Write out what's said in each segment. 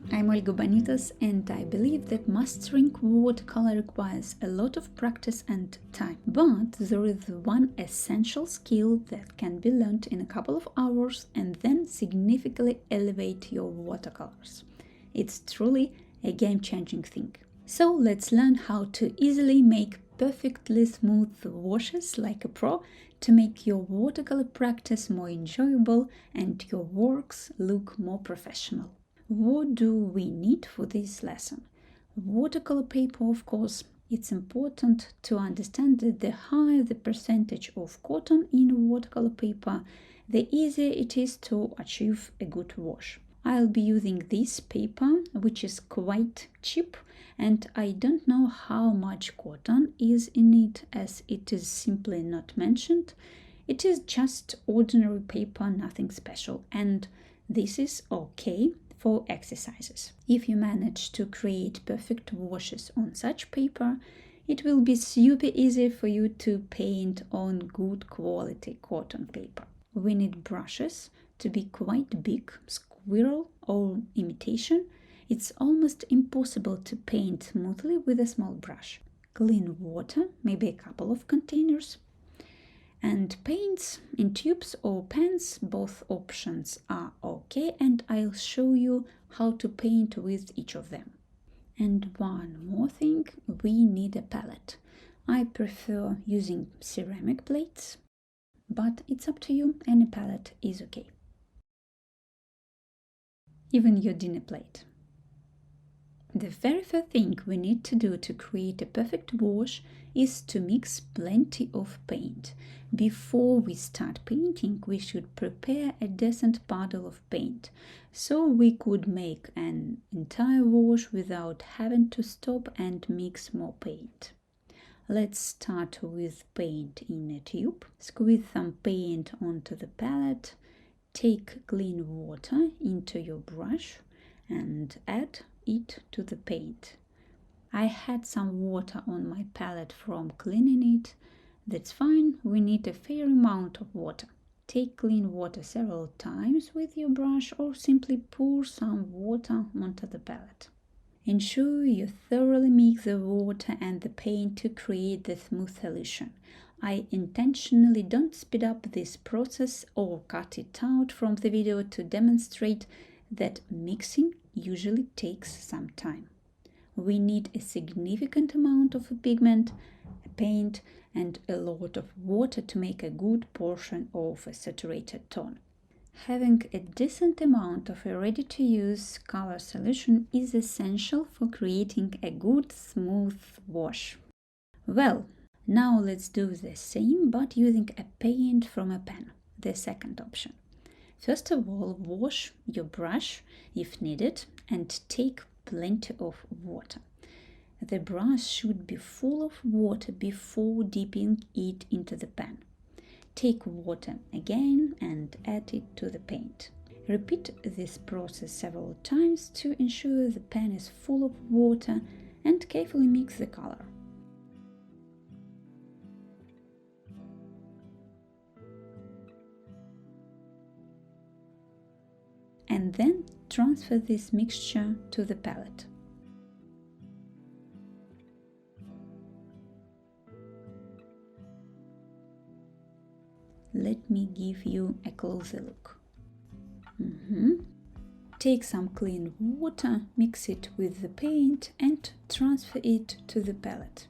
I'm Olga Bonitas, and I believe that mastering watercolor requires a lot of practice and time. But there is one essential skill that can be learned in a couple of hours and then significantly elevate your watercolors. It's truly a game-changing thing. So let's learn how to easily make perfectly smooth washes like a pro to make your watercolor practice more enjoyable and your works look more professional. What do we need for this lesson? Watercolor paper, of course. It's important to understand that the higher the percentage of cotton in watercolor paper, the easier it is to achieve a good wash. I'll be using this paper, which is quite cheap, and I don't know how much cotton is in it, as it is simply not mentioned. It is just ordinary paper, nothing special, and this is okay for exercises. If you manage to create perfect washes on such paper, it will be super easy for you to paint on good quality cotton paper. We need brushes to be quite big, squirrel or imitation. It's almost impossible to paint smoothly with a small brush. Clean water, maybe a couple of containers. And paints in tubes or pens, both options are okay, and I'll show you how to paint with each of them. And one more thing, we need a palette. I prefer using ceramic plates, but it's up to you, any palette is okay. Even your dinner plate. The very first thing we need to do to create a perfect wash is to mix plenty of paint. Before we start painting, we should prepare a decent puddle of paint, so we could make an entire wash without having to stop and mix more paint. Let's start with paint in a tube. Squeeze some paint onto the palette. Take clean water into your brush and add it to the paint. I had some water on my palette from cleaning it. That's fine, we need a fair amount of water. Take clean water several times with your brush or simply pour some water onto the palette. Ensure you thoroughly mix the water and the paint to create the smooth solution. I intentionally don't speed up this process or cut it out from the video to demonstrate that mixing usually takes some time. We need a significant amount of pigment, paint, and a lot of water to make a good portion of a saturated tone. Having a decent amount of a ready-to-use color solution is essential for creating a good, smooth wash. Well, now let's do the same, but using a paint from a pen, the second option. First of all, wash your brush if needed and take plenty of water. The brush should be full of water before dipping it into the pan. Take water again and add it to the paint. Repeat this process several times to ensure the pan is full of water and carefully mix the color. And then transfer this mixture to the palette. Let me give you a closer look. Take some clean water, mix it with the paint and transfer it to the palette.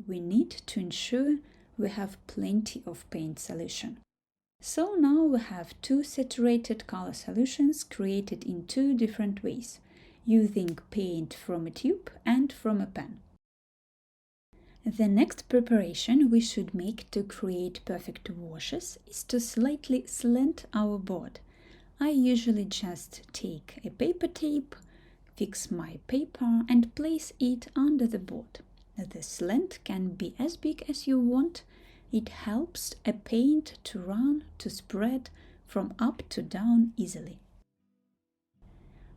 We need to ensure we have plenty of paint solution. So now we have two saturated color solutions created in two different ways, using paint from a tube and from a pen. The next preparation we should make to create perfect washes is to slightly slant our board. I usually just take a paper tape, fix my paper and place it under the board. The slant can be as big as you want. It helps a paint to run, to spread from up to down easily.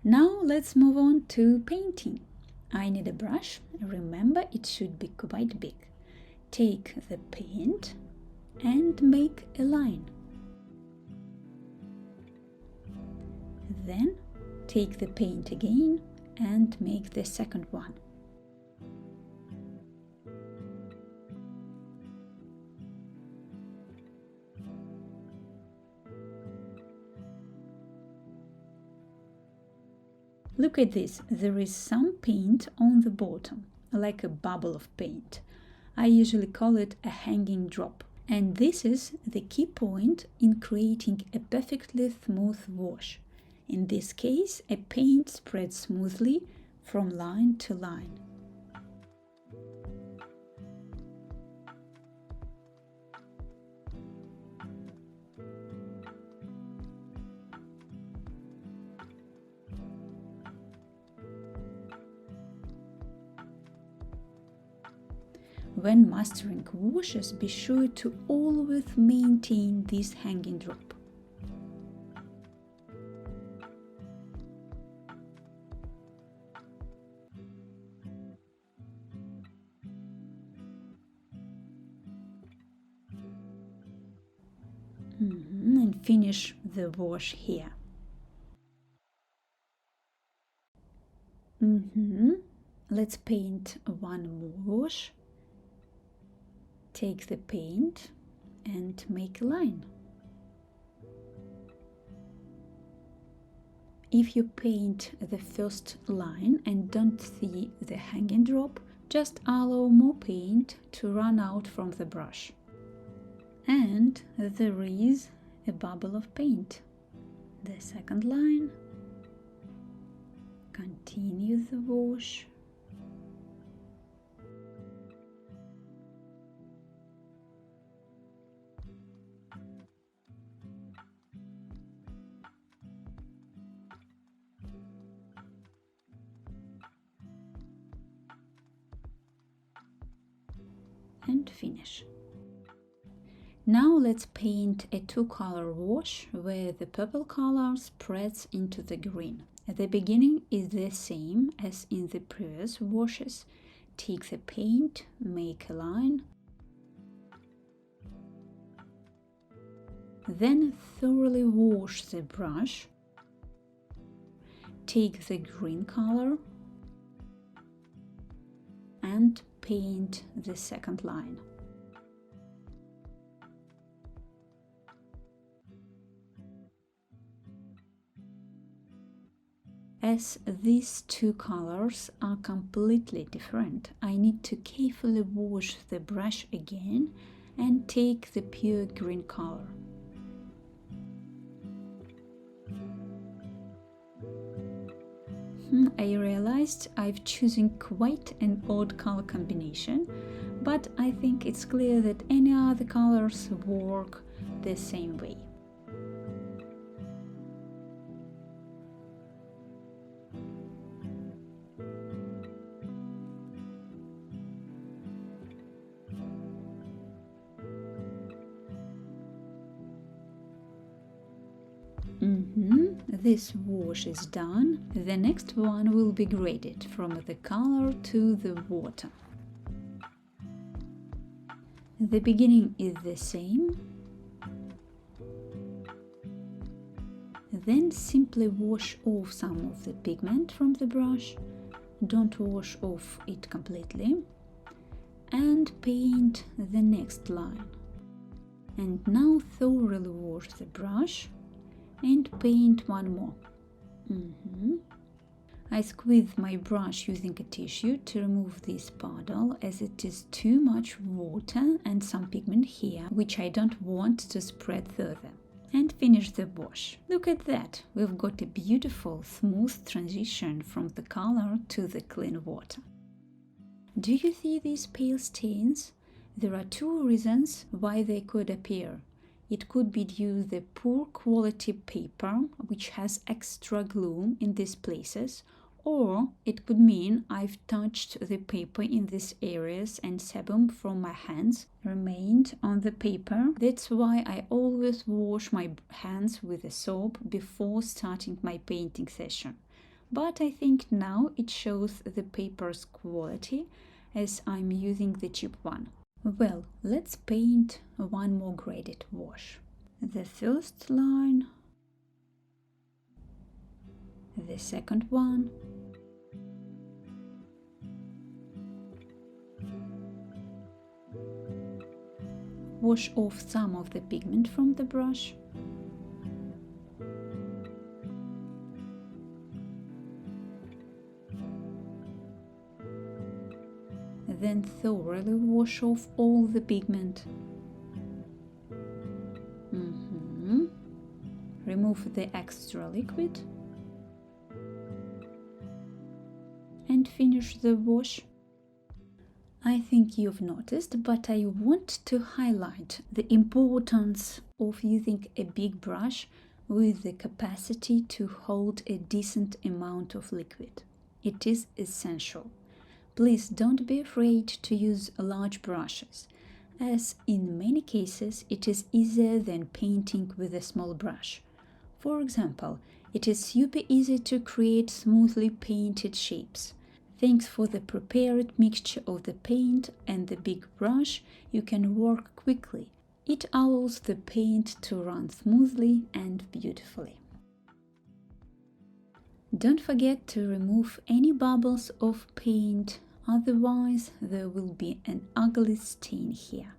Now let's move on to painting. I need a brush. Remember, it should be quite big. Take the paint and make a line. Then take the paint again and make the second one. Look at this, there is some paint on the bottom, like a bubble of paint. I usually call it a hanging drop. And this is the key point in creating a perfectly smooth wash. In this case, a paint spreads smoothly from line to line. When mastering washes, be sure to always maintain this hanging drop. And finish the wash here. Let's paint one more wash. Take the paint and make a line. If you paint the first line and don't see the hanging drop, just allow more paint to run out from the brush. And there is a bubble of paint. The second line. Continue the wash. And finish. Now let's paint a two-color wash where the purple color spreads into the green. The beginning is the same as in the previous washes. Take the paint, make a line, then thoroughly wash the brush. Take the green color and paint the second line. As these two colors are completely different, I need to carefully wash the brush again and take the pure green color. I realized I've chosen quite an odd color combination, but I think it's clear that any other colors work the same way. This wash is done. The next one will be graded from the color to the water. The beginning is the same. Then simply wash off some of the pigment from the brush. Don't wash off it completely. And paint the next line. And now thoroughly wash the brush and paint one more. I squeeze my brush using a tissue to remove this puddle, as it is too much water and some pigment here, which I don't want to spread further. And finish the wash. Look at that! We've got a beautiful, smooth transition from the color to the clean water. Do you see these pale stains? There are two reasons why they could appear. It could be due to the poor quality paper, which has extra glue in these places, or it could mean I've touched the paper in these areas and sebum from my hands remained on the paper. That's why I always wash my hands with a soap before starting my painting session. but I think now it shows the paper's quality as I'm using the cheap one. Well, let's paint one more graded wash. The first line, the second one, wash off some of the pigment from the brush. Then thoroughly wash off all the pigment. Remove the extra liquid and finish the wash. I think you've noticed, but I want to highlight the importance of using a big brush with the capacity to hold a decent amount of liquid. It is essential. Please don't be afraid to use large brushes, as in many cases it is easier than painting with a small brush. For example, it is super easy to create smoothly painted shapes. Thanks for the prepared mixture of the paint and the big brush, you can work quickly. It allows the paint to run smoothly and beautifully. Don't forget to remove any bubbles of paint, otherwise there will be an ugly stain here.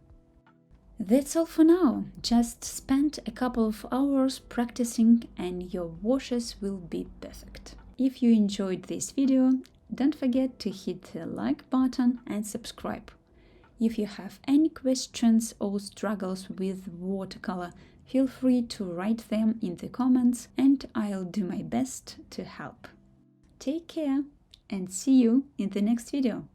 That's all for now. Just spend a couple of hours practicing and your washes will be perfect. If you enjoyed this video, don't forget to hit the like button and subscribe. If you have any questions or struggles with watercolor, feel free to write them in the comments and I'll do my best to help. Take care and see you in the next video.